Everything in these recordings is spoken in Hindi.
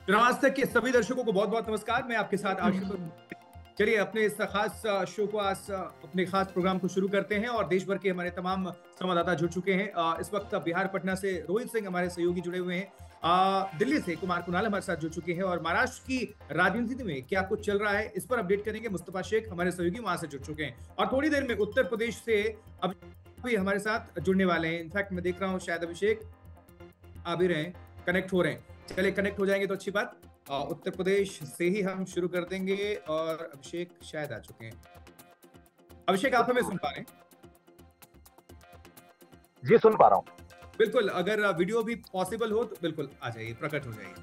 नमस्ते के सभी दर्शकों को बहुत बहुत नमस्कार। मैं आपके साथ आशुतोष। चलिए अपने इस खास शो को आज अपने खास प्रोग्राम को शुरू करते हैं और देश भर के हमारे तमाम संवाददाता जुड़ चुके हैं। इस वक्त बिहार पटना से रोहित सिंह हमारे सहयोगी जुड़े हुए हैं। दिल्ली से कुमार कुणाल हमारे साथ जुड़ चुके हैं और महाराष्ट्र की राजनीति में क्या कुछ चल रहा है इस पर अपडेट करेंगे। मुस्तफा शेख हमारे सहयोगी वहां से जुड़ चुके हैं और थोड़ी देर में उत्तर प्रदेश से अब भी हमारे साथ जुड़ने वाले हैं। इनफैक्ट मैं देख रहा हूँ शायद अभिषेक आ भी रहे हैं, कनेक्ट हो रहे हैं। चलिए कनेक्ट हो जाएंगे तो अच्छी बात। उत्तर प्रदेश से ही हम शुरू कर देंगे और अभिषेक शायद आ चुके हैं। अभिषेक आप हमें सुन पा रहे हैं? जी सुन पा रहा हूँ। बिल्कुल, अगर वीडियो भी पॉसिबल हो तो बिल्कुल आ जाइए, प्रकट हो जाइए।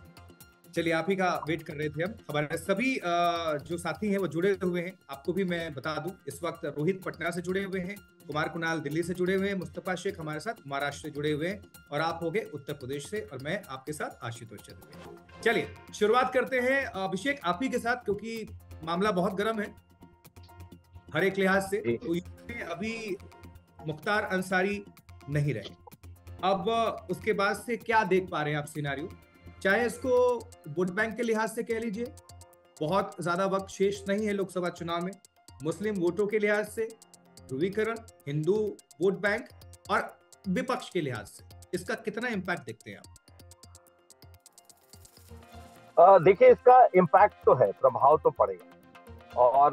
चलिए आप ही का वेट कर रहे थे हम। हमारे सभी जो साथी हैं वो जुड़े हुए हैं। आपको भी मैं बता दूं, इस वक्त रोहित पटना से जुड़े हुए हैं, कुमार कुणाल दिल्ली से जुड़े हुए हैं, मुस्तफा शेख हमारे साथ महाराष्ट्र से जुड़े हुए हैं और आप हो गए उत्तर प्रदेश से और मैं आपके साथ आशुतोष चतुर्वेदी। चलिए शुरुआत करते हैं अभिषेक आप ही के साथ, क्योंकि मामला बहुत गर्म है हर एक लिहाज से। तो अभी मुख्तार अंसारी नहीं रहे, अब उसके बाद से क्या देख पा रहे हैं आप सिनारियो? चाहे इसको वोट बैंक के लिहाज से कह लीजिए, बहुत ज्यादा वक्त शेष नहीं है लोकसभा चुनाव में, मुस्लिम वोटों के लिहाज से, ध्रुवीकरण, हिंदू वोट बैंक और विपक्ष के लिहाज से इसका कितना इम्पैक्ट देखते हैं आप? देखिए इसका इम्पैक्ट तो है, प्रभाव तो पड़ेगा और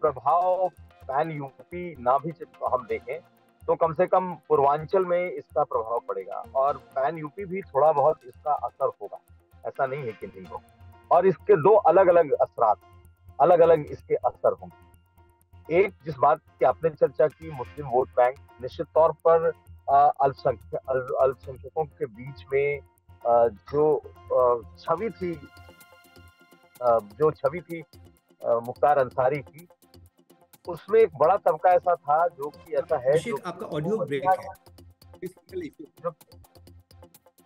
प्रभाव पैन यूपी ना भी हम देखें तो कम से कम पूर्वांचल में इसका प्रभाव पड़ेगा और पैन यूपी भी थोड़ा बहुत इसका असर होगा, ऐसा नहीं है कि नहीं हो। और इसके दो अलग अलग असरात, अलग अलग इसके असर होंगे। एक जिस बात की आपने चर्चा की, मुस्लिम वोट बैंक, निश्चित तौर पर अल्पसंख्यकों के बीच में जो छवि थी मुख्तार अंसारी की, उसमें एक बड़ा तबका ऐसा था जो कि ऐसा है जो आपका ऑडियो ब्रेक है।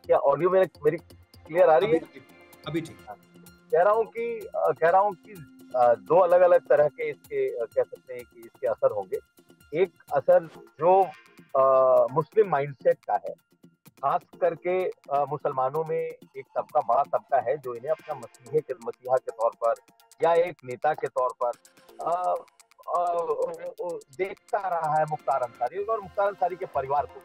क्या ऑडियो मेरी क्लियर आ रही है? अभी ठीक। कह रहा हूँ कि दो अलग अलग तरह के इसके कह सकते हैं कि इसके असर होंगे। एक असर जो मुस्लिम माइंडसेट का है, खास करके मुसलमानों में एक तबका, बड़ा तबका है जो इन्हें अपना मसीहा के तौर पर या एक नेता के तौर पर देखता रहा है मुख्तार अंसारी और मुख्तार अंसारी के परिवार को।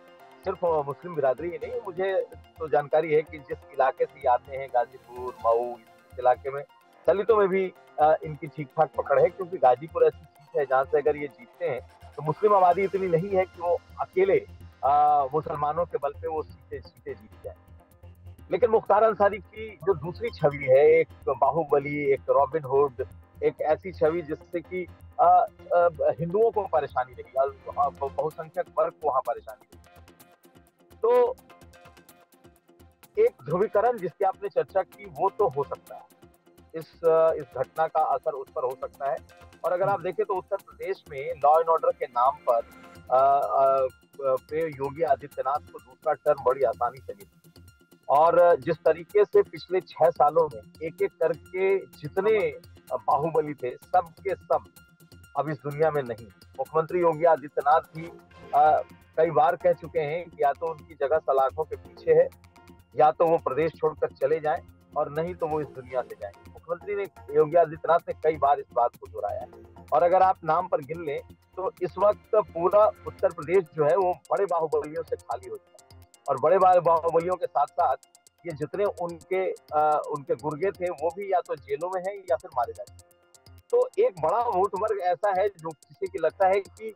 सिर्फ मुस्लिम बिरादरी ही नहीं, मुझे तो जानकारी है कि जिस इलाके से ये आते हैं, गाजीपुर, मऊ, इस इलाके में दलितों में भी इनकी ठीक ठाक पकड़ है, क्योंकि गाजीपुर ऐसी सीट है जहाँ से अगर ये जीतते हैं तो मुस्लिम आबादी इतनी नहीं है कि वो अकेले मुसलमानों के बल पे वो सीटें जीत जाए। लेकिन मुख्तार अंसारी की जो दूसरी छवि है, एक बाहुबली, एक रॉबिन हुड, एक ऐसी छवि जिससे कि हिंदुओं को परेशानी रही, बहुसंख्यक वर्ग को वहां परेशानी रही। तो एक ध्रुवीकरण जिसकी आपने चर्चा की वो तो हो सकता है, इस घटना का असर उस पर हो सकता है। और अगर आप देखें तो उत्तर प्रदेश में लॉ एंड ऑर्डर के नाम पर योगी आदित्यनाथ को दूसरा टर्म बड़ी आसानी से मिली और जिस तरीके से पिछले 6 सालों में एक एक करके जितने बाहुबली थे सब के सब अब इस दुनिया में नहीं। मुख्यमंत्री योगी आदित्यनाथ भी कई बार कह चुके हैं कि या तो उनकी जगह सलाखों के पीछे है, या तो वो प्रदेश छोड़कर चले जाएं और नहीं तो वो इस दुनिया से जाएंगे। मुख्यमंत्री योगी आदित्यनाथ ने कई बार इस बात को दोहराया है और अगर आप नाम पर गिन लें तो इस वक्त पूरा उत्तर प्रदेश जो है वो बड़े बाहुबलियों से खाली हो चुका है और बड़े बाहुबलियों के साथ साथ ये जितने उनके गुर्गे थे वो भी या तो जेलों में हैं या फिर मारे जा चुके हैं। तो एक बड़ा वोट वर्ग ऐसा है जो किसी की लगता है कि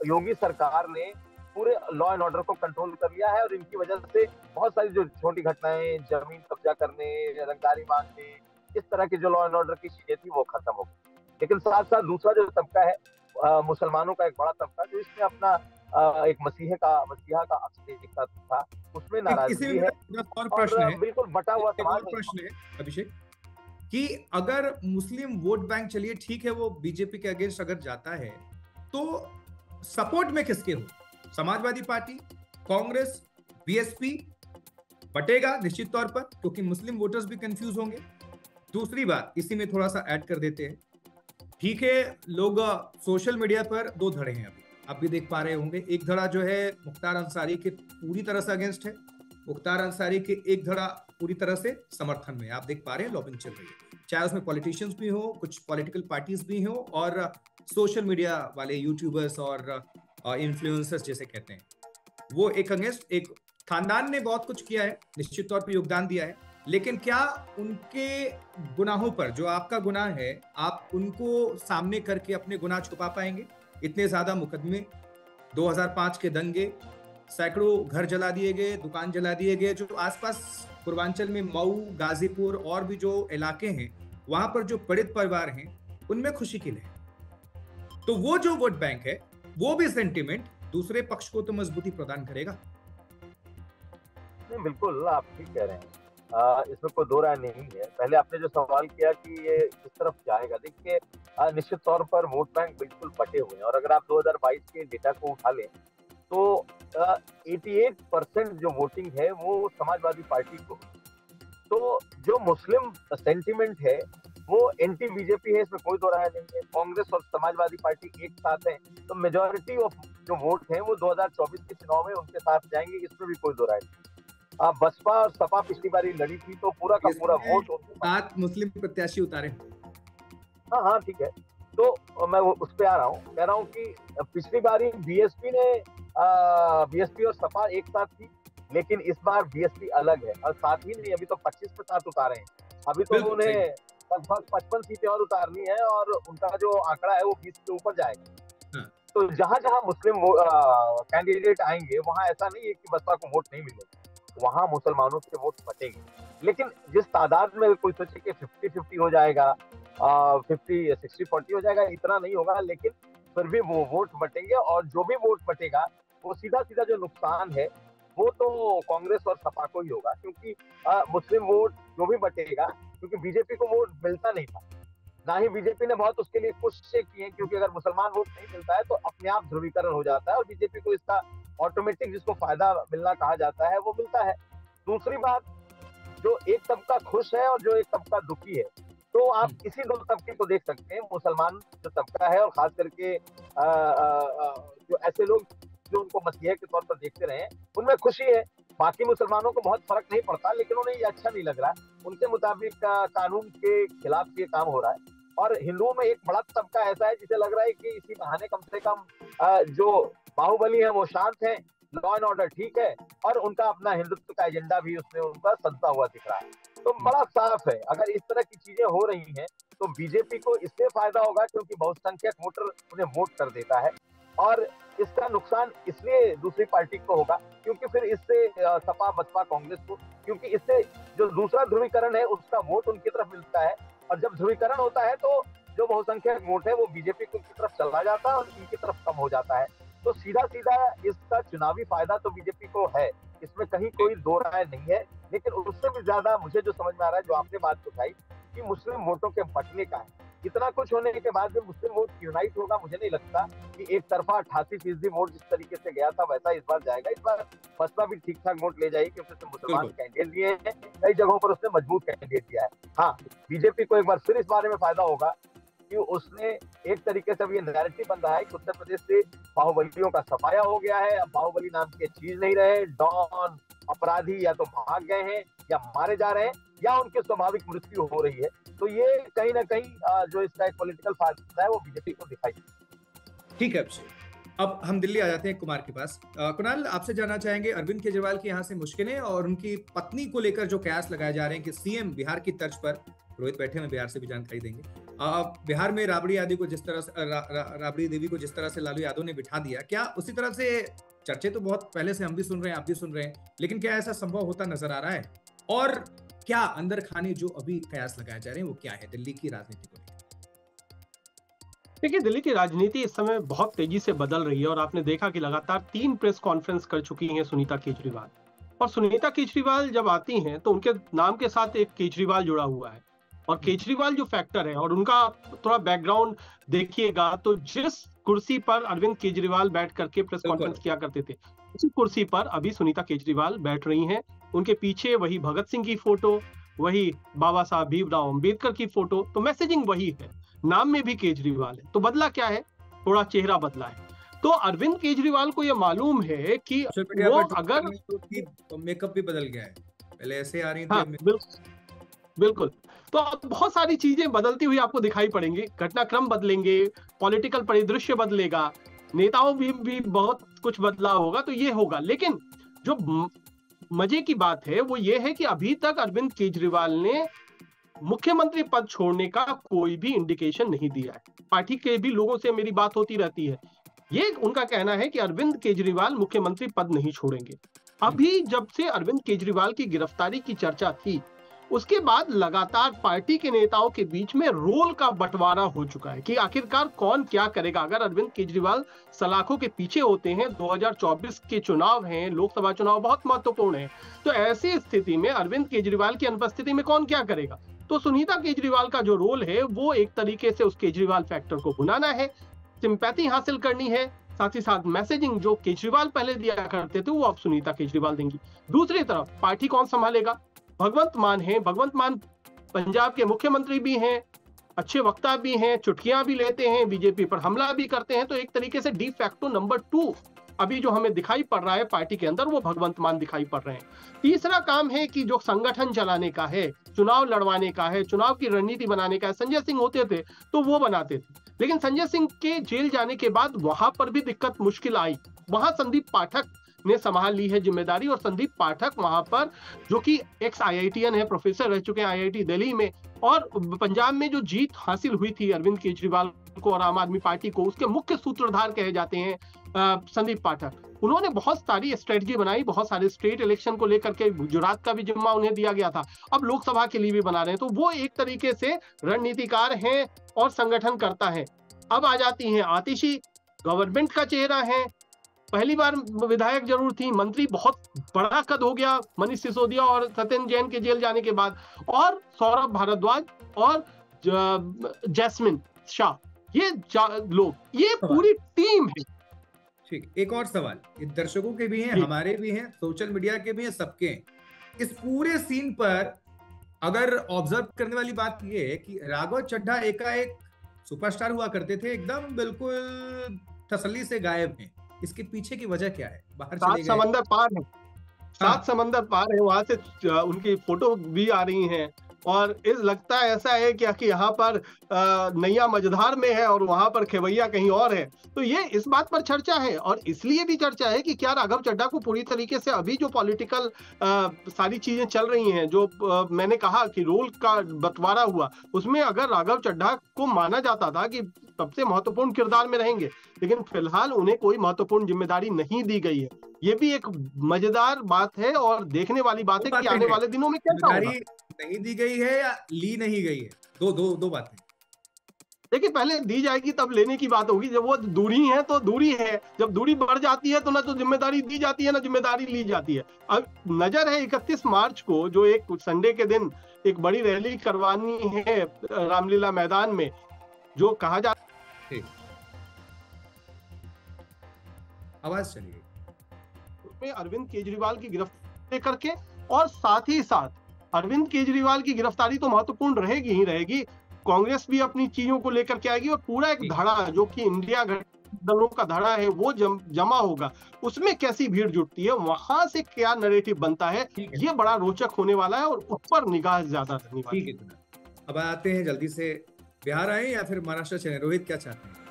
योगी सरकार ने पूरे लॉ एंड ऑर्डर को कंट्रोल कर लिया है और इनकी वजह से बहुत सारी जो छोटी घटनाएं, जमीन कब्जा करने, रंगदारी मांगने, इस तरह की जो लॉ एंड ऑर्डर की चीजें थी वो खत्म हो गई। लेकिन साथ साथ दूसरा जो तबका है मुसलमानों का एक बड़ा तबका जो इसमें अपना एक मसीहा का अक्सर था, उसमें नाराजगी है और बिल्कुल बटा हुआ प्रश्न है अभिषेक कि अगर मुस्लिम वोट बैंक, चलिए ठीक है, वो बीजेपी के अगेंस्ट अगर जाता है तो सपोर्ट में किसके हो? समाजवादी पार्टी, कांग्रेस, बीएसपी बटेगा निश्चित तौर पर, क्योंकि मुस्लिम वोटर्स भी कंफ्यूज होंगे। दूसरी बात इसी में थोड़ा सा ऐड कर देते हैं, ठीक है, लोग सोशल मीडिया पर दो धड़े हैं, अभी आप भी देख पा रहे होंगे। एक धड़ा जो है मुख्तार अंसारी के पूरी तरह से अगेंस्ट है, मुख्तार अंसारी के एक धड़ा पूरी तरह से समर्थन में। आप देख पा रहे हैं लॉबिंग चल रही है, चाहे उसमें पॉलिटिशियंस भी हो, कुछ पॉलिटिकल पार्टीज भी हो, और सोशल मीडिया वाले यूट्यूबर्स और इन्फ्लुएंसर्स जैसे कहते हैं, वो एक अगेंस्ट एक खानदान ने बहुत कुछ किया है, निश्चित तौर पे योगदान दिया है, लेकिन क्या उनके गुनाहों पर, जो आपका गुनाह है, आप उनको सामने करके अपने गुनाह छुपा पाएंगे? इतने ज्यादा मुकदमे, 2005 के दंगे, सैकड़ों घर जला दिए गए, दुकान जला दिए गए, जो आसपास पूर्वांचल में मऊ, गाजीपुर और भी जो इलाके हैं, वहां पर जो पीड़ित परिवार हैं, उनमें खुशी की लहर। तो वो जो वोट बैंक है, वो भी सेंटिमेंट दूसरे पक्ष को तो मजबूती प्रदान करेगा। नहीं, बिल्कुल आप ठीक कह रहे हैं। इसमें कोई दो राय नहीं है। पहले आपने जो सवाल किया कि ये किस तरफ जाएगा, देखिए निश्चित तौर पर वोट बैंक बिल्कुल बटे हुए हैं, और अगर आप 2022 के डेटा को उठा लें तो 88% जो वोटिंग है वो समाजवादी पार्टी को। तो जो मुस्लिम सेंटिमेंट है वो एंटी बीजेपी है, इसमें कोई दो राय नहीं है। कांग्रेस और समाजवादी पार्टी एक साथ है, तो मेजॉरिटी ऑफ जो वोट है वो 2024 के चुनाव में उनके साथ जाएंगे, इसमें भी कोई दो राय नहीं। बसपा और सपा पिछली बारी लड़ी थी तो पूरा का पूरा वोट 7 मुस्लिम प्रत्याशी उतारे। हाँ, ठीक है। तो मैं उस पे आ रहा हूँ, कह रहा हूँ कि पिछली बारी बीएसपी और सपा एक साथ थी, लेकिन इस बार बीएसपी अलग है, और साथ ही नहीं, अभी तो 25 पे साथ उतारे हैं। अभी तो उन्हें लगभग 55 सीटें और उतारनी है, और उनका जो आंकड़ा है वो 20 के ऊपर जाएगा। तो जहां जहां मुस्लिम कैंडिडेट आएंगे, वहां ऐसा नहीं है कि बसपा को वोट नहीं मिलेगा, वहां मुसलमानों के वोट बटेंगे। लेकिन जिस तादाद में कोई सोचे कि 50-50 हो जाएगा, 50-60-40 हो जाएगा, इतना नहीं होगा, लेकिन फिर भी वो वोट बटेंगे, और जो भी वोट बटेगा वो सीधा सीधा जो नुकसान है वो तो कांग्रेस और सपा को ही होगा, क्योंकि मुस्लिम वोट जो भी बटेगा, क्योंकि बीजेपी को वोट मिलता नहीं था, ना ही बीजेपी ने बहुत उसके लिए कोशिशें की हैं, क्योंकि अगर मुसलमान वोट नहीं मिलता है तो अपने आप ध्रुवीकरण हो जाता है, और बीजेपी को इसका ऑटोमेटिक, जिसको फायदा मिलना कहा जाता है, वो मिलता है। दूसरी बात, जो एक तबका खुश है और जो एक तबका दुखी है, तो आप इसी दो तबके को देख सकते हैं। मुसलमान जो तबका है, और खास करके जो ऐसे लोग जो उनको मसीहा के तौर पर देखते रहे, उनमें खुशी है। बाकी मुसलमानों को बहुत फर्क नहीं पड़ता, लेकिन उन्हें ये अच्छा नहीं लग रहा है, उनके मुताबिक कानून के खिलाफ ये काम हो रहा है। और हिंदुओं में एक बड़ा तबका ऐसा है जिसे लग रहा है कि इसी बहाने कम से कम जो बाहुबली है वो शांत है, लॉ एंड ऑर्डर ठीक है, और उनका अपना हिंदुत्व का एजेंडा भी उसमें उनका संता हुआ दिख रहा है। तो बड़ा साफ है, अगर इस तरह की चीजें हो रही हैं तो बीजेपी को इससे फायदा होगा, क्योंकि बहुसंख्यक वोटर उन्हें वोट कर देता है, और इसका नुकसान इसलिए दूसरी पार्टी को होगा, क्योंकि फिर इससे सपा, बसपा, कांग्रेस को, क्योंकि इससे जो दूसरा ध्रुवीकरण है उसका वोट उनकी तरफ मिलता है, और जब ध्रुवीकरण होता है तो जो बहुसंख्यक वोट है वो बीजेपी की तरफ चला जाता है और इनकी तरफ कम हो जाता है। तो सीधा सीधा इसका चुनावी फायदा तो बीजेपी को है, इसमें कहीं कोई दो राय नहीं है। लेकिन उससे भी ज्यादा मुझे जो समझ में आ रहा है, जो आपने बात उठाई कि मुस्लिम वोटों के बटने का है, इतना कुछ होने के बाद भी मुस्लिम वोट यूनाइट होगा, मुझे नहीं लगता कि एक तरफा 88% वोट जिस तरीके से गया था वैसा इस बार जाएगा। इस बार बसपा भी ठीक ठाक वोट ले जाएगी, क्योंकि उसने मुसलमान कैंडिडेट दिए हैं, कई जगहों पर उसने मजबूत कैंडिडेट दिया है। हाँ, बीजेपी को एक बार फिर इस बारे में फायदा होगा कि उसने एक तरीके से ये नैरेटिव बन रहा है कि उत्तर प्रदेश से बाहुबलियों का सफाया हो गया है, अब बाहुबली नाम की चीज नहीं रहे, डॉन अपराधी या तो भाग गए हैं या मारे जा रहे हैं या उनकी स्वाभाविक मृत्यु हो रही है। तो ये कहीं ना कहीं जो इसका एक पॉलिटिकल फायदा है वो बीजेपी को दिखाई। ठीक है, अब हम दिल्ली आ जाते हैं कुमार के पास। कुणाल, आपसे जानना चाहेंगे अरविंद केजरीवाल की यहाँ से मुश्किलें और उनकी पत्नी को लेकर जो कयास लगाए जा रहे हैं कि सीएम बिहार की तर्ज पर, रोहित बैठे में बिहार से भी जानकारी देंगे, बिहार में राबड़ी देवी को जिस तरह से लालू यादव ने बिठा दिया, क्या उसी तरह से चर्चे तो बहुत पहले से हम भी सुन रहे हैं, आप भी सुन रहे हैं, लेकिन क्या ऐसा संभव होता नजर आ रहा है? और क्या अंदर खाने जो अभी कयास लगाए जा रहे हैं वो क्या है दिल्ली की राजनीति को? देखिए, दिल्ली की राजनीति इस समय बहुत तेजी से बदल रही है, और आपने देखा कि लगातार 3 प्रेस कॉन्फ्रेंस कर चुकी हैं सुनीता केजरीवाल। और सुनीता केजरीवाल जब आती हैं तो उनके नाम के साथ एक केजरीवाल जुड़ा हुआ है, और केजरीवाल जो फैक्टर है, और उनका थोड़ा बैकग्राउंड देखिएगा तो जिस कुर्सी पर अरविंद केजरीवाल बैठ करके प्रेस कॉन्फ्रेंस किया करते थे, उसी कुर्सी पर अभी सुनीता केजरीवाल बैठ रही हैं। उनके पीछे वही भगत सिंह की फोटो, वही बाबा साहब भीमराव अंबेडकर की फोटो, तो मैसेजिंग वही है, नाम में भी केजरीवाल है। तो बदला क्या है? थोड़ा चेहरा बदला है। तो अरविंद केजरीवाल को यह मालूम है कि वो अगर मेकअप भी बदल गया है, पहले ऐसे आ रही थी। हाँ, बिल्कुल। तो अब बहुत सारी चीजें बदलती हुई आपको दिखाई पड़ेंगी, घटनाक्रम बदलेंगे, पॉलिटिकल परिदृश्य बदलेगा, नेताओं भी बहुत कुछ बदलाव होगा, तो ये होगा। लेकिन जो मजे की बात है वो ये है कि अभी तक अरविंद केजरीवाल ने मुख्यमंत्री पद छोड़ने का कोई भी इंडिकेशन नहीं दिया है। पार्टी के भी लोगों से मेरी बात होती रहती है, ये उनका कहना है कि अरविंद केजरीवाल मुख्यमंत्री पद नहीं छोड़ेंगे। अभी जब से अरविंद केजरीवाल की गिरफ्तारी की चर्चा थी, उसके बाद लगातार पार्टी के नेताओं के बीच में रोल का बंटवारा हो चुका है कि आखिरकार कौन क्या करेगा। अगर अरविंद केजरीवाल सलाखों के पीछे होते हैं, 2024 के चुनाव हैं, लोकसभा चुनाव बहुत महत्वपूर्ण है, तो ऐसी स्थिति में अरविंद केजरीवाल की अनुपस्थिति में कौन क्या करेगा। तो सुनीता केजरीवाल का जो रोल है वो एक तरीके से उस केजरीवाल फैक्टर को भुनाना है, सिंपैथी हासिल करनी है, साथ ही साथ मैसेजिंग जो केजरीवाल पहले दिया करते थे वो अब सुनीता केजरीवाल देंगी। दूसरी तरफ पार्टी कौन संभालेगा? भगवंत मान है, भगवंत मान पंजाब के मुख्यमंत्री भी हैं, अच्छे वक्ता भी हैं, चुटकियां भी लेते हैं, बीजेपी पर हमला भी करते हैं, तो एक तरीके से डी फैक्टो नंबर 2 अभी जो हमें दिखाई पड़ रहा है पार्टी के अंदर वो भगवंत मान दिखाई पड़ रहे हैं। तीसरा काम है कि जो संगठन चलाने का है, चुनाव लड़वाने का है, चुनाव की रणनीति बनाने का है, संजय सिंह होते थे तो वो बनाते थे, लेकिन संजय सिंह के जेल जाने के बाद वहां पर भी दिक्कत मुश्किल आई। वहां संदीप पाठक ने संभाल ली है जिम्मेदारी, और संदीप पाठक वहां पर जो कि एक्स IITian है, प्रोफेसर रह चुके हैं IIT दिल्ली में, और पंजाब में जो जीत हासिल हुई थी अरविंद केजरीवाल को और आम आदमी पार्टी को, उसके मुख्य सूत्रधार कहे जाते हैं संदीप पाठक। उन्होंने बहुत सारी स्ट्रेटजी बनाई, बहुत सारे स्टेट इलेक्शन को लेकर के गुजरात का भी जिम्मा उन्हें दिया गया था, अब लोकसभा के लिए भी बना रहे हैं, तो वो एक तरीके से रणनीतिकार हैं और संगठन करता है। अब आ जाती हैं आतिशी, गवर्नमेंट का चेहरा है, पहली बार विधायक जरूर थी, मंत्री बहुत बड़ा कद हो गया मनीष सिसोदिया और सत्येंद्र जैन के जेल जाने के बाद, और सौरभ भारद्वाज और जैस्मिन शाह, ये लोग, ये पूरी टीम है। ठीक, एक और सवाल, ये दर्शकों के भी हैं, हमारे भी हैं, सोशल मीडिया के भी हैं, सबके हैं। इस पूरे सीन पर अगर ऑब्जर्व करने वाली बात ये है कि राघव चड्ढा एकाएक सुपरस्टार हुआ करते थे, एकदम बिल्कुल तसल्ली से गायब हैं। इसके पीछे की वजह क्या है? बाहर चले गए, समंदर पार है, 7 समंदर पार है, वहां से उनकी फोटो भी आ रही हैं, और इस लगता है ऐसा है कि यहाँ पर नैया मझधार में है और वहां पर खेवैया कहीं और है। तो ये इस बात पर चर्चा है, और इसलिए भी चर्चा है कि क्या राघव चड्ढा को पूरी तरीके से अभी जो पॉलिटिकल सारी चीजें चल रही हैं, जो मैंने कहा कि रोल का बंटवारा हुआ, उसमें अगर राघव चड्ढा को माना जाता था कि सबसे महत्वपूर्ण किरदार में रहेंगे, लेकिन फिलहाल उन्हें कोई महत्वपूर्ण जिम्मेदारी नहीं दी गई है। ये भी एक मजेदार बात है और देखने वाली बात है कि आने वाले दिनों में क्या होगा। नहीं दी गई है या ली नहीं गई है, दो बातें। देखिए, पहले दी जाएगी तब लेने की बात होगी, जब वो दूरी है तो दूरी है, जब दूरी बढ़ जाती है तो ना तो जिम्मेदारी दी जाती है ना जिम्मेदारी ली जाती है। अब नजर है 31 मार्च को, जो एक संडे के दिन एक बड़ी रैली करवानी है रामलीला मैदान में, जो कहा जा आवाज चलिए, उसमें अरविंद केजरीवाल की गिरफ्तारी करके, और साथ ही साथ अरविंद केजरीवाल की गिरफ्तारी तो महत्वपूर्ण रहेगी ही रहेगी, कांग्रेस भी अपनी चीजों को लेकर के आएगी, और पूरा एक धड़ा जो कि इंडिया दलों का धड़ा है वो जमा होगा, उसमें कैसी भीड़ जुटती है, वहां से क्या नैरेटिव बनता है, ये बड़ा रोचक होने वाला है, और उस पर निगाह ज्यादा रखनी वाली है। अब आते हैं, जल्दी से बिहार आए या फिर महाराष्ट्र चले? रोहित क्या चाहते हैं?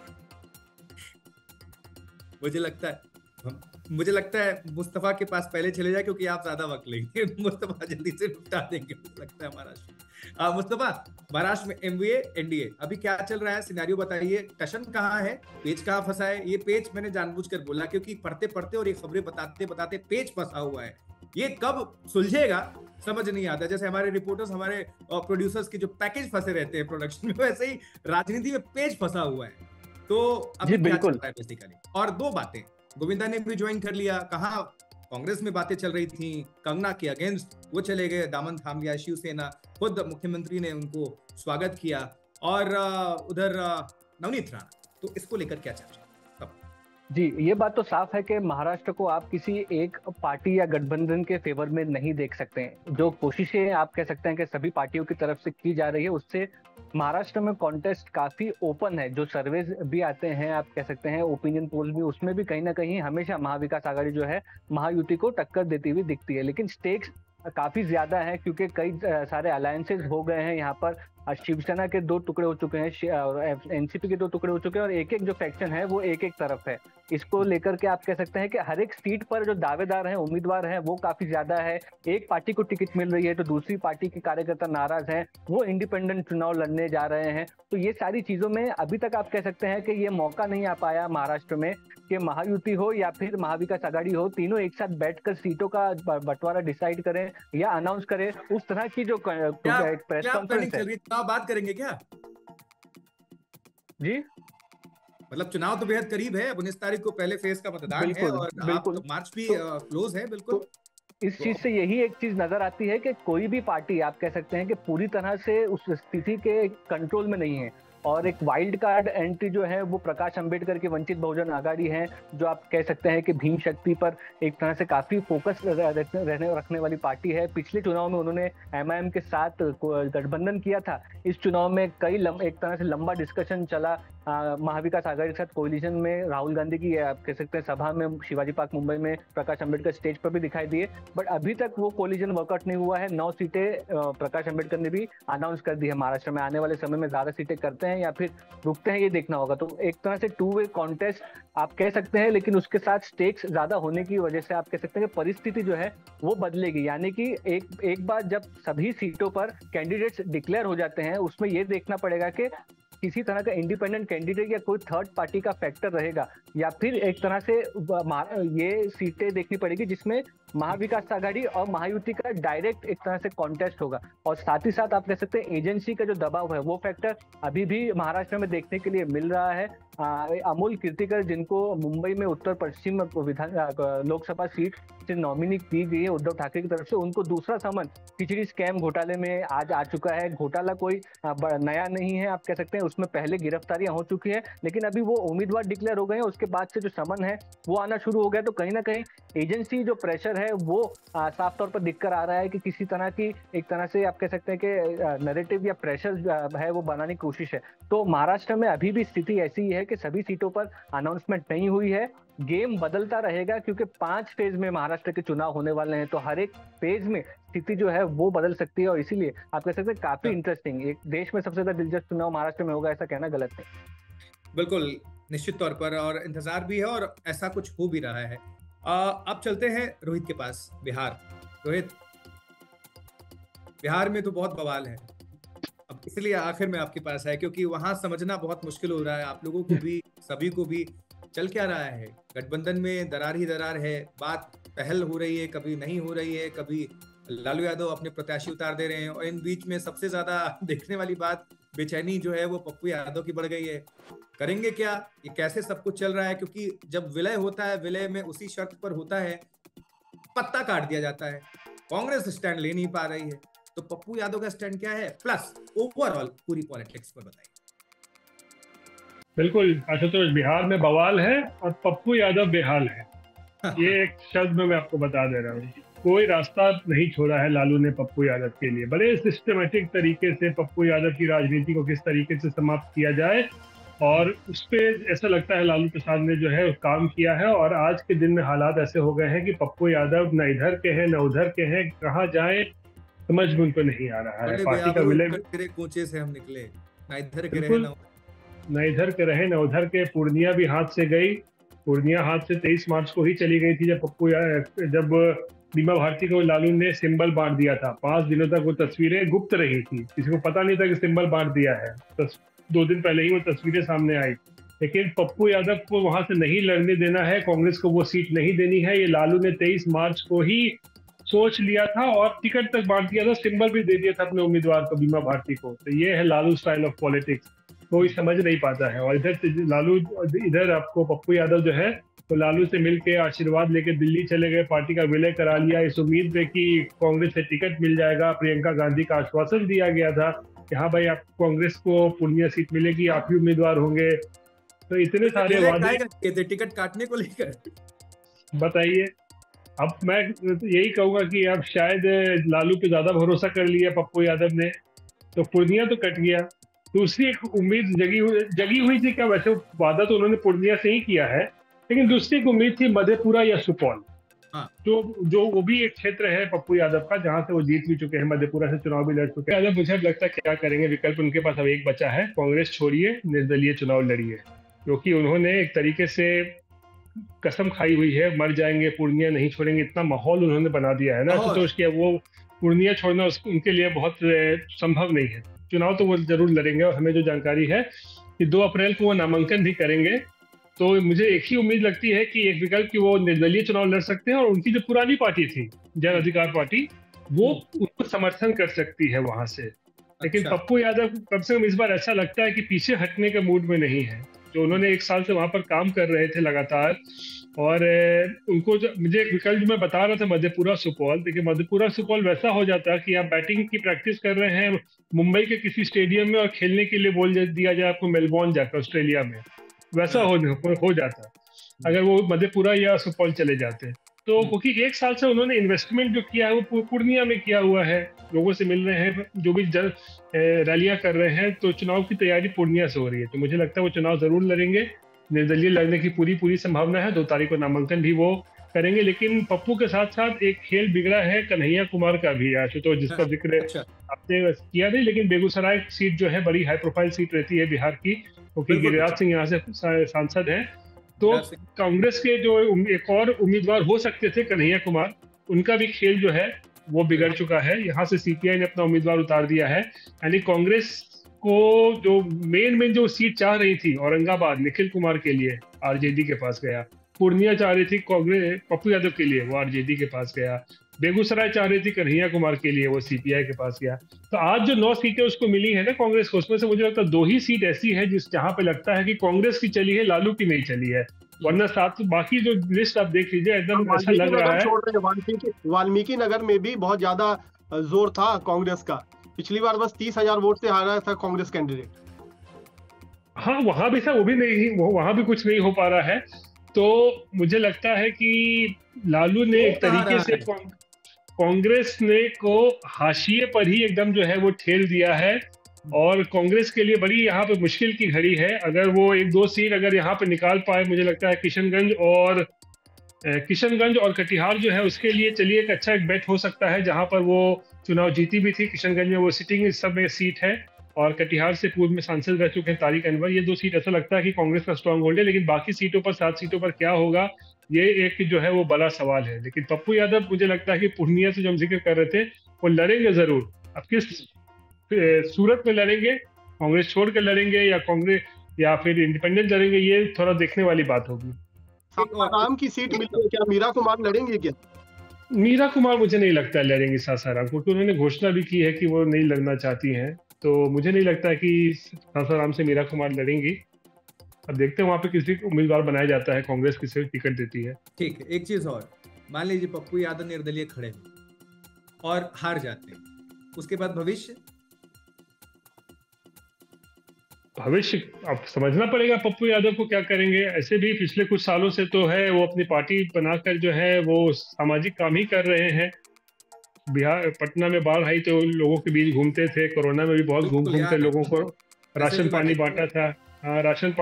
मुझे लगता है मुस्तफा के पास पहले चले जाए, क्योंकि आप ज्यादा वक्त लेंगे। मुस्तफा जल्दी से निपटा देंगे, मुझे लगता है महाराष्ट्र। मुस्तफा, महाराष्ट्र में MVA NDA अभी क्या चल रहा है, सिनेरियो बताइए। टशन कहाँ है, पेज कहाँ फंसा है? ये पेज मैंने जानबूझकर बोला क्योंकि पढ़ते पढ़ते और ये खबरें बताते बताते पेज फंसा हुआ है। ये कब सुलझेगा समझ नहीं आता। जैसे हमारे रिपोर्टर्स, हमारे प्रोड्यूसर्स के जो पैकेज फंसे रहते हैं प्रोडक्शन में, वैसे ही राजनीति में पेज फंसा हुआ है। तो अभी क्या चल रहा है बेसिकली? और दो बातें, गोविंदा ने भी ज्वाइन कर लिया, कहाँ कांग्रेस में बातें चल रही थी, कंगना के अगेंस्ट वो चले गए, दामन थाम लिया शिवसेना, खुद मुख्यमंत्री ने उनको स्वागत किया, और उधर नवनीत राणा, तो इसको लेकर क्या चर्चा? जी, ये बात तो साफ है कि महाराष्ट्र को आप किसी एक पार्टी या गठबंधन के फेवर में नहीं देख सकते हैं। जो कोशिशें आप कह सकते हैं कि सभी पार्टियों की तरफ से की जा रही है, उससे महाराष्ट्र में कॉन्टेस्ट काफी ओपन है। जो सर्वेज भी आते हैं, आप कह सकते हैं ओपिनियन पोल भी, उसमें भी कहीं ना कहीं हमेशा महाविकास आघाड़ी जो है महायुति को टक्कर देती हुई दिखती है। लेकिन स्टेक्स काफी ज्यादा है, क्योंकि कई सारे अलायंसेस हो गए हैं यहाँ पर। शिवसेना के 2 टुकड़े हो चुके हैं, एनसीपी के 2 टुकड़े हो चुके हैं, और एक एक जो फैक्शन है वो एक एक तरफ है। इसको लेकर के आप कह सकते हैं कि हर एक सीट पर जो दावेदार हैं, उम्मीदवार हैं, वो काफी ज्यादा है। एक पार्टी को टिकट मिल रही है तो दूसरी पार्टी के कार्यकर्ता नाराज हैं, वो इंडिपेंडेंट चुनाव लड़ने जा रहे हैं। तो ये सारी चीजों में अभी तक आप कह सकते हैं कि ये मौका नहीं आ पाया महाराष्ट्र में कि महायुति हो या फिर महाविकास आघाड़ी हो, तीनों एक साथ बैठकर सीटों का बंटवारा डिसाइड करें या अनाउंस करें। उस तरह की जो प्रेस कॉन्फ्रेंस है, चुनाव बात करेंगे क्या जी? मतलब चुनाव तो बेहद करीब है, 19 तारीख को पहले फेज का मतदान है और बिल्कुल तो मार्च भी क्लोज है। बिल्कुल इस चीज से यही एक चीज नजर आती है कि कोई भी पार्टी आप कह सकते हैं कि पूरी तरह से उस स्थिति के कंट्रोल में नहीं है। और एक वाइल्ड कार्ड एंट्री जो है वो प्रकाश अंबेडकर की वंचित बहुजन आघाड़ी है, जो आप कह सकते हैं कि भीम शक्ति पर एक तरह से काफी फोकस रखने वाली पार्टी है। पिछले चुनाव में उन्होंने एमआईएम के साथ गठबंधन किया था। इस चुनाव में एक तरह से लंबा डिस्कशन चला महाविकास आघाड़ी के साथ कोलिशन में। राहुल गांधी की आप कह सकते हैं सभा में शिवाजी पार्क मुंबई में प्रकाश अंबेडकर स्टेज पर भी दिखाई दिए, बट अभी तक वो कोलिशन वर्कआउट नहीं हुआ है। 9 सीटें प्रकाश अंबेडकर ने भी अनाउंस कर दी है महाराष्ट्र में। आने वाले समय में ज्यादा सीटें करते हैं या फिर रुकते हैं, ये देखना होगा। तो एक तरह से 2 वे कॉन्टेस्ट आप कह सकते हैं, लेकिन उसके साथ स्टेक्स ज्यादा होने की वजह से आप कह सकते हैं कि परिस्थिति जो है वो बदलेगी। यानी कि एक बार जब सभी सीटों पर कैंडिडेट्स डिक्लेयर हो जाते हैं, उसमें ये देखना पड़ेगा कि किसी तरह का इंडिपेंडेंट कैंडिडेट या कोई थर्ड पार्टी का फैक्टर रहेगा, या फिर एक तरह से ये सीटें देखनी पड़ेगी जिसमें महाविकास आघाड़ी और महायुति का डायरेक्ट एक तरह से कॉन्टेस्ट होगा। और साथ ही साथ आप कह सकते हैं एजेंसी का जो दबाव है वो फैक्टर अभी भी महाराष्ट्र में देखने के लिए मिल रहा है। अमोल कीर्तिकर, जिनको मुंबई में उत्तर पश्चिम लोकसभा सीट से नॉमिनी की गई है उद्धव ठाकरे की तरफ से, उनको दूसरा समन खिचड़ी स्कैम घोटाले में आज आ चुका है। घोटाला कोई नया नहीं है, आप कह सकते हैं उसमें पहले गिरफ्तारियां हो चुकी है, लेकिन अभी वो उम्मीदवार डिक्लेयर हो गए हैं। उसके बाद से जो समन है वो आना शुरू हो गया। तो कहीं ना कहीं एजेंसी जो प्रेशर है वो साफ तौर पर दिखकर आ रहा है कि किसी तरह की एक तरह से आप कह सकते हैं कि नैरेटिव या प्रेशर है वो बनाने की कोशिश है। तो महाराष्ट्र में अभी भी स्थिति ऐसी है कि सभी सीटों पर अनाउंसमेंट नहीं हुई है। गेम बदलता रहेगा क्योंकि 5 फेज में महाराष्ट्र के चुनाव होने वाले हैं, तो हर एक फेज में स्थिति जो है वो बदल सकती है। और इसीलिए आप कह सकते हैं काफी इंटरेस्टिंग, एक देश में सबसे ज्यादा दिलचस्प चुनाव महाराष्ट्र में होगा, ऐसा कहना गलत नहीं। बिल्कुल निश्चित तौर पर, और इंतजार भी है और ऐसा कुछ हो भी रहा है। अब चलते हैं रोहित के पास, बिहार। रोहित, बिहार में तो बहुत बवाल है, अब इसलिए आखिर में आपके पास है क्योंकि वहां समझना बहुत मुश्किल हो रहा है आप लोगों को भी, सभी को भी। चल क्या रहा है? गठबंधन में दरार ही दरार है, बात पहल हो रही है, कभी नहीं हो रही है, कभी लालू यादव अपने प्रत्याशी उतार दे रहे हैं, और इन बीच में सबसे ज्यादा देखने वाली बात, बेचैनी जो है वो पप्पू यादव की बढ़ गई है। करेंगे क्या? ये कैसे सब कुछ चल रहा है? क्योंकि जब विलय होता है, विलय में उसी शर्त पर होता है, पत्ता काट दिया जाता है। कांग्रेस स्टैंड ले नहीं पा रही है, तो पप्पू यादव का स्टैंड क्या है, प्लस ओवरऑल पूरी पॉलिटिक्स पर बताइए। बिल्कुल आशुतोष, बिहार में बवाल है और पप्पू यादव बेहाल है। ये एक शब्द में मैं आपको बता दे रहा हूँ। कोई रास्ता नहीं छोड़ा है लालू ने पप्पू यादव के लिए। बड़े सिस्टमेटिक तरीके से पप्पू यादव की राजनीति को किस तरीके से समाप्त किया जाए, और उस पर ऐसा लगता है लालू प्रसाद ने जो है काम किया है। और आज के दिन में हालात ऐसे हो गए हैं कि पप्पू यादव न इधर के हैं न उधर के हैं, कहाँ जाए समझ में उनको नहीं आ रहा है। पार्टी का विलय कोचे से हम निकले, ना इधर के रहे न इधर के रहे न उधर के। पूर्णिया भी हाथ से गई, पूर्णिया हाथ से 23 मार्च को ही चली गई थी जब बीमा भारती को लालू ने सिंबल बांट दिया था। 5 दिनों तक वो तस्वीरें गुप्त रही थी, किसी को पता नहीं था कि सिंबल बांट दिया है। 2 दिन पहले ही वो तस्वीरें सामने आई। लेकिन पप्पू यादव को वहां से नहीं लड़ने देना है, कांग्रेस को वो सीट नहीं देनी है, ये लालू ने 23 मार्च को ही सोच लिया था और टिकट तक बांट दिया था, सिंबल भी दे दिया था अपने उम्मीदवार को, बीमा भारती को। तो ये है लालू स्टाइल ऑफ पॉलिटिक्स, कोई समझ नहीं पाता है। और इधर आपको पप्पू यादव जो है तो लालू से मिलके आशीर्वाद लेके दिल्ली चले गए, पार्टी का विलय करा लिया इस उम्मीद में कि कांग्रेस से टिकट मिल जाएगा। प्रियंका गांधी का आश्वासन दिया गया था कि हाँ भाई, आप कांग्रेस को पूर्णिया सीट मिलेगी, आप ही उम्मीदवार होंगे। तो इतने सारे वादे टिकट काटने को लेकर बताइए। अब मैं यही कहूंगा कि अब शायद लालू पे ज्यादा भरोसा कर लिया पप्पू यादव ने, तो पूर्णिया तो कट गया। दूसरी एक उम्मीद जगी हुई थी क्या, वैसे वादा तो उन्होंने पूर्णिया से ही किया है, लेकिन दूसरी एक उम्मीद थी मधेपुरा या सुपौल। हाँ। तो जो वो भी एक क्षेत्र है पप्पू यादव का, जहां से वो जीत भी चुके हैं, मधेपुरा से चुनाव भी लड़ चुके हैं। यादव मुझे लगता है क्या करेंगे, विकल्प उनके पास अब एक बचा है, कांग्रेस छोड़िए, निर्दलीय चुनाव लड़िए, क्योंकि उन्होंने एक तरीके से कसम खाई हुई है, मर जाएंगे पूर्णिया नहीं छोड़ेंगे, इतना माहौल उन्होंने बना दिया है ना, तो उसके वो पूर्णिया छोड़ना उनके लिए बहुत संभव नहीं है। चुनाव तो वो जरूर लड़ेंगे, और हमें जो जानकारी है कि 2 अप्रैल को वो नामांकन भी करेंगे। तो मुझे एक ही उम्मीद लगती है कि एक विकल्प कि वो निर्दलीय चुनाव लड़ सकते हैं, और उनकी जो पुरानी पार्टी थी जन अधिकार पार्टी, वो उनको समर्थन कर सकती है वहां से। लेकिन पप्पू यादव कम से कम इस बार ऐसा लगता है कि पीछे हटने के मूड में नहीं है। जो उन्होंने 1 साल से वहां पर काम कर रहे थे लगातार, और उनको मुझे एक विकल्प मैं बता रहा था मधेपुरा सुपौल। देखिए मधेपुरा सुपौल वैसा हो जाता है कि आप बैटिंग की प्रैक्टिस कर रहे हैं मुंबई के किसी स्टेडियम में, और खेलने के लिए बोल दिया जाए आपको मेलबोर्न जाकर ऑस्ट्रेलिया में, वैसा हो जाता अगर वो मधेपुरा या सुपौल चले जाते। तो क्योंकि 1 साल से उन्होंने इन्वेस्टमेंट जो किया है वो पूर्णिया में किया हुआ है, लोगों से मिल रहे हैं, जो भी रैलियां कर रहे हैं, तो चुनाव की तैयारी पूर्णिया से हो रही है। तो मुझे लगता है वो चुनाव जरूर लड़ेंगे, निर्दलीय लड़ने की पूरी संभावना है। 2 तारीख को नामांकन भी वो करेंगे। लेकिन पप्पू के साथ साथ एक खेल बिगड़ा है कन्हैया कुमार का भी, तो जिसका जिक्र आपने किया नहीं, लेकिन बेगूसराय सीट जो है बड़ी हाई प्रोफाइल सीट रहती है बिहार की, क्योंकि गिरिराज सिंह यहाँ से सांसद हैं। तो कांग्रेस के जो एक और उम्मीदवार हो सकते थे कन्हैया कुमार, उनका भी खेल जो है वो बिगड़ चुका है। यहाँ से सीपीआई ने अपना उम्मीदवार उतार दिया है। यानी कांग्रेस को जो मेन जो सीट चाह रही थी औरंगाबाद निखिल कुमार के लिए, आरजेडी के पास गया। पूर्णिया चाह रही थी कांग्रेस पप्पू यादव के लिए, वो आरजेडी के पास गया। बेगूसराय चाह रही थी कन्हैया कुमार के लिए, वो सीपीआई के पास गया। तो आज जो 9 सीटें उसको मिली है ना कांग्रेस को, उसमें से मुझे लगता है 2 ही सीट ऐसी है जहां पे लगता है कि कांग्रेस की चली है, लालू की नहीं चली है। वरना साथ बाकी जो लिस्ट आप देख लीजिए, एकदम ऐसा लग रहा है। वाल्मीकि नगर में भी बहुत ज्यादा जोर था कांग्रेस का, पिछली बार बस 30,000 वोट से हारा था कांग्रेस कैंडिडेट। हाँ वहां भी था, वो भी नहीं, वहां भी कुछ नहीं हो पा रहा है। तो मुझे लगता है कि लालू ने एक तरीके से कांग्रेस ने को हाशिए पर ही एकदम जो है वो ठेल दिया है, और कांग्रेस के लिए बड़ी यहाँ पे मुश्किल की घड़ी है। अगर वो 1-2 सीट अगर यहाँ पे निकाल पाए, मुझे लगता है किशनगंज और कटिहार जो है उसके लिए चलिए एक अच्छा एक बेट हो सकता है, जहां पर वो चुनाव जीती भी थी। किशनगंज में वो सिटिंग इस सब में सीट है, और कटिहार से पूर्व में सांसद रह चुके हैं तारिक अनवर। ये 2 सीट ऐसा लगता है कि कांग्रेस का स्ट्रांग होल्ड है। लेकिन बाकी सीटों पर 7 सीटों पर क्या होगा, ये एक जो है वो बड़ा सवाल है। लेकिन पप्पू यादव मुझे लगता है कि पूर्णिया से जो हम जिक्र कर रहे थे, वो लड़ेंगे जरूर। अब किस सूरत में लड़ेंगे, कांग्रेस छोड़ कर लड़ेंगे या कांग्रेस या फिर इंडिपेंडेंट लड़ेंगे, ये थोड़ा देखने वाली बात होगी। सासाराम की सीट मिली है, क्या मीरा कुमार लड़ेंगे क्या? मीरा कुमार मुझे नहीं लगता है लड़ेंगी सासाराम, क्योंकि उन्होंने घोषणा भी की है कि वो नहीं लड़ना चाहती हैं। तो मुझे नहीं लगता है कि सासाराम से मीरा कुमार लड़ेंगी। अब देखते हैं वहां पे किसी उम्मीदवार बनाया जाता है, कांग्रेस किसे टिकट देती है। ठीक है, एक चीज और, मान लीजिए पप्पू यादव निर्दलीय खड़े और हार जाते हैं, उसके बाद भविष्य अब समझना पड़ेगा पप्पू यादव को क्या करेंगे। ऐसे भी पिछले कुछ सालों से तो है वो अपनी पार्टी बनाकर जो है वो सामाजिक काम ही कर रहे हैं। बिहार पटना में बाढ़ आई तो लोगों के बीच घूमते थे, कोरोना में भी बहुत घूमते लोगों को राशन पानी बांटा था। राशन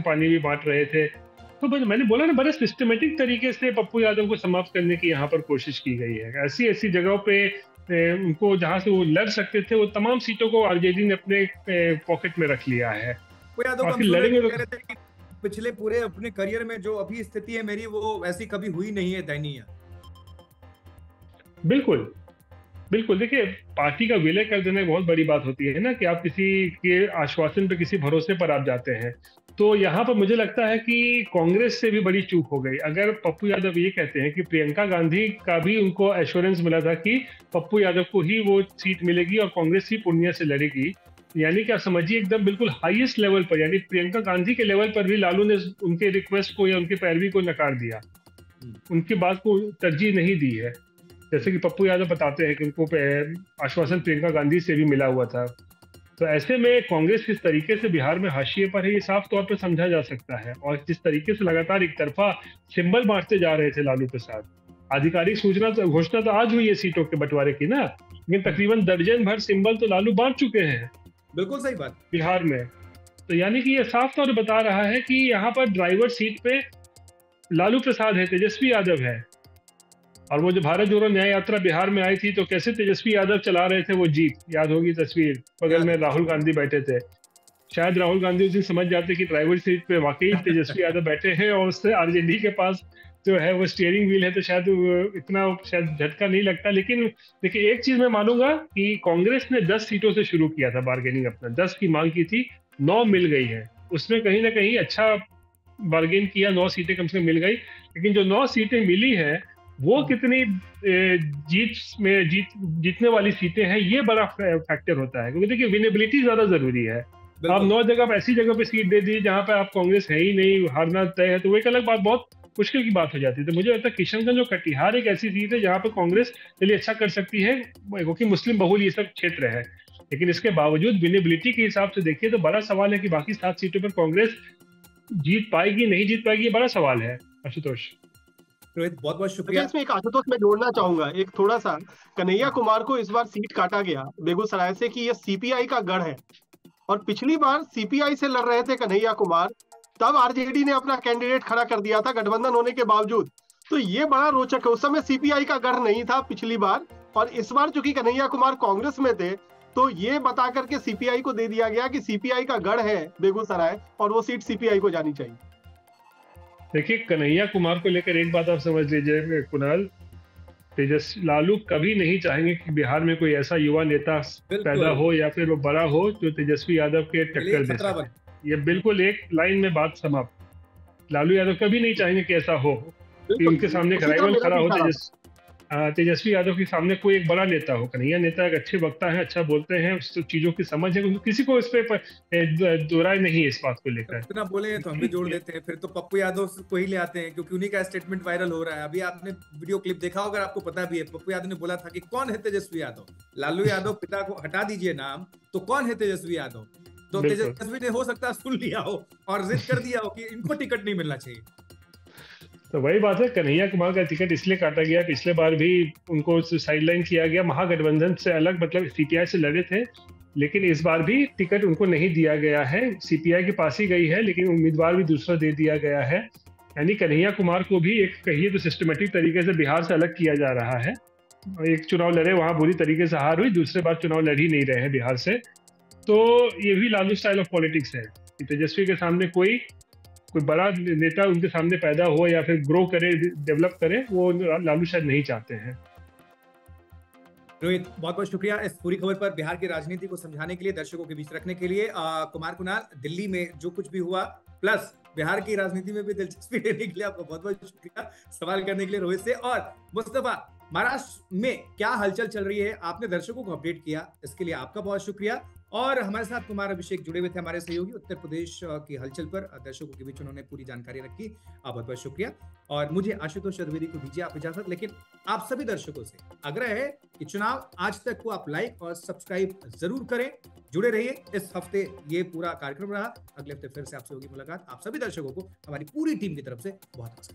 पानी भी बांट रहे थे। तो मैंने बोला ना, बड़े सिस्टमेटिक तरीके से पप्पू यादव को समाप्त करने की यहाँ पर कोशिश की गई है। ऐसी जगहों पे उनको जहां से वो लड़ सकते थे, वो तमाम सीटों को आरजेडी ने अपने पॉकेट में रख लिया है। लड़ेंगे तो पिछले पूरे अपने करियर में जो अभी स्थिति है मेरी, वो ऐसी कभी हुई नहीं है दयनीय। बिल्कुल देखिए, पार्टी का विलय कर देना बहुत बड़ी बात होती है ना, कि आप किसी के आश्वासन पे, किसी भरोसे पर आप जाते हैं। तो यहाँ पर मुझे लगता है कि कांग्रेस से भी बड़ी चूक हो गई। अगर पप्पू यादव ये कहते हैं कि प्रियंका गांधी का भी उनको एश्योरेंस मिला था कि पप्पू यादव को ही वो सीट मिलेगी और कांग्रेस ही पूर्णिया से लड़ेगी, यानी कि आप समझिए एकदम बिल्कुल हाईएस्ट लेवल पर, यानी प्रियंका गांधी के लेवल पर भी लालू ने उनके रिक्वेस्ट को या उनकी पैरवी को नकार दिया, उनकी बात को तरजीह नहीं दी है। जैसे कि पप्पू यादव बताते हैं कि उनको आश्वासन प्रियंका गांधी से भी मिला हुआ था। तो ऐसे में कांग्रेस किस तरीके से बिहार में हाशिए पर है, ये साफ तौर पर समझा जा सकता है। और जिस तरीके से लगातार एक तरफा सिंबल बांटते जा रहे थे लालू प्रसाद, आधिकारिक घोषणा तो आज हुई है सीटों के बंटवारे की ना, लेकिन तकरीबन दर्जन भर सिंबल तो लालू बांट चुके हैं। बिल्कुल सही बात बिहार में। तो यानी कि ये साफ तौर पर बता रहा है कि यहाँ पर ड्राइवर सीट पे लालू प्रसाद है, तेजस्वी यादव है, और वो जो भारत जोड़ो न्याय यात्रा बिहार में आई थी तो कैसे तेजस्वी यादव चला रहे थे वो जीप, याद होगी तस्वीर, बगल में राहुल गांधी बैठे थे। शायद राहुल गांधी उस दिन समझ जाते कि ड्राइवर सीट पे वाकई तेजस्वी यादव बैठे हैं और उससे आरजेडी के पास जो है वो स्टीयरिंग व्हील है, तो शायद इतना शायद झटका नहीं लगता। लेकिन देखिए एक चीज मैं मानूंगा कि कांग्रेस ने 10 सीटों से शुरू किया था बार्गेनिंग, अपना 10 की मांग की थी, 9 मिल गई है। उसमें कहीं ना कहीं अच्छा बार्गेन किया, 9 सीटें कम से कम मिल गई। लेकिन जो 9 सीटें मिली है वो कितनी जीतने वाली सीटें हैं, ये बड़ा फैक्टर होता है। क्योंकि देखिए विनेबिलिटी ज्यादा जरूरी है। आप 9 जगह आप ऐसी जगह पे सीट दे दी जहां पे आप कांग्रेस है ही नहीं, हारना तय है, तो वो एक अलग बात, बहुत मुश्किल की बात हो जाती है। तो मुझे लगता है किशनगंज और कटिहार एक ऐसी सीट है जहां पे कांग्रेस चलिए अच्छा कर सकती है, क्योंकि मुस्लिम बहुल ये सब क्षेत्र है। लेकिन इसके बावजूद विनेबिलिटी के हिसाब से देखिए तो बड़ा सवाल है कि बाकी 7 सीटों पर कांग्रेस जीत पाएगी नहीं जीत पाएगी, ये बड़ा सवाल है। आशुतोष, रोहित बहुत बहुत शुक्रिया। इसमें एक आशुतोष मैं जोड़ना चाहूंगा एक थोड़ा सा, कन्हैया कुमार को इस बार सीट काटा गया बेगूसराय से कि ये सीपीआई का गढ़ है, और पिछली बार सीपीआई से लड़ रहे थे कन्हैया कुमार, तब आरजेडी ने अपना कैंडिडेट खड़ा कर दिया था गठबंधन होने के बावजूद। तो ये बड़ा रोचक है, उस समय सीपीआई का गढ़ नहीं था पिछली बार, और इस बार चूंकि कन्हैया कुमार कांग्रेस में थे तो ये बता करके सीपीआई को दे दिया गया कि सीपीआई का गढ़ है बेगूसराय और वो सीट सीपीआई को जानी चाहिए। देखिए कन्हैया कुमार को लेकर एक बात आप समझ लीजिए कुणाल, लालू कभी नहीं चाहेंगे कि बिहार में कोई ऐसा युवा नेता पैदा हो या फिर वो बड़ा हो जो तेजस्वी यादव के टक्कर दे सके। ये बिल्कुल एक लाइन में बात समाप्त। लालू यादव कभी नहीं चाहेंगे कि ऐसा हो कि उनके सामने एक राइवल खड़ा हो, तेजस्वी यादव के सामने कोई एक बड़ा नेता हो। कन्हैया नेता एक अच्छे वक्ता है, अच्छा बोलते हैं, चीजों की समझ है, किसी को इस पे दोराय नहीं है इस बात को लेकर। इतना बोले तो हम भी जोड़ देते हैं, फिर तो पप्पू यादव को ही ले आते हैं क्योंकि उन्हीं का स्टेटमेंट वायरल हो रहा है। अभी आपने वीडियो क्लिप देखा होगा, आपको पता भी है, पप्पू यादव ने बोला था कि कौन है तेजस्वी यादव। लालू यादव पिता को हटा दीजिए नाम, तो कौन है तेजस्वी यादव? तो तेजस्वी ने हो सकता है सुन लिया हो और जिद कर दिया हो कि इनको टिकट नहीं मिलना चाहिए। तो वही बात है, कन्हैया कुमार का टिकट इसलिए काटा गया, पिछले बार भी उनको साइडलाइन किया गया, महागठबंधन से अलग, मतलब सीपीआई से लड़े थे, लेकिन इस बार भी टिकट उनको नहीं दिया गया है। सीपीआई के पास ही गई है लेकिन उम्मीदवार भी दूसरा दे दिया गया है। यानी कन्हैया कुमार को भी एक कहिए तो सिस्टमेटिक तरीके से बिहार से अलग किया जा रहा है। एक चुनाव लड़े, वहां बुरी तरीके से हार हुई, दूसरे बार चुनाव लड़ ही नहीं रहे हैं बिहार से। तो ये भी लालू स्टाइल ऑफ पॉलिटिक्स है कि तेजस्वी के सामने कोई बड़ा नेता उनके सामने पैदा हो या फिर ग्रो करे, डेवलप करे, वो लालू शायद नहीं चाहते हैं। रोहित बहुत बहुत शुक्रिया इस पूरी खबर पर बिहार की राजनीति को समझाने के लिए, दर्शकों के बीच रखने के लिए। कुमार कुणाल, दिल्ली में जो कुछ भी हुआ प्लस बिहार की राजनीति में भी दिलचस्पी लेने के लिए आपका बहुत बहुत शुक्रिया, सवाल करने के लिए रोहित से। और मुस्तफा, महाराष्ट्र में क्या हलचल चल रही है, आपने दर्शकों को अपडेट किया, इसके लिए आपका बहुत शुक्रिया। और हमारे साथ कुमार अभिषेक जुड़े हुए थे, हमारे सहयोगी, उत्तर प्रदेश की हलचल पर दर्शकों के बीच उन्होंने पूरी जानकारी रखी। बहुत बहुत शुक्रिया। और मुझे आशुतोष चतुर्वेदी को दीजिए आप इजाजत, लेकिन आप सभी दर्शकों से आग्रह है कि चुनाव आज तक को आप लाइक और सब्सक्राइब जरूर करें, जुड़े रहिए। इस हफ्ते ये पूरा कार्यक्रम रहा, अगले हफ्ते फिर से आपसे होगी मुलाकात। आप सभी दर्शकों को हमारी पूरी टीम की तरफ से बहुत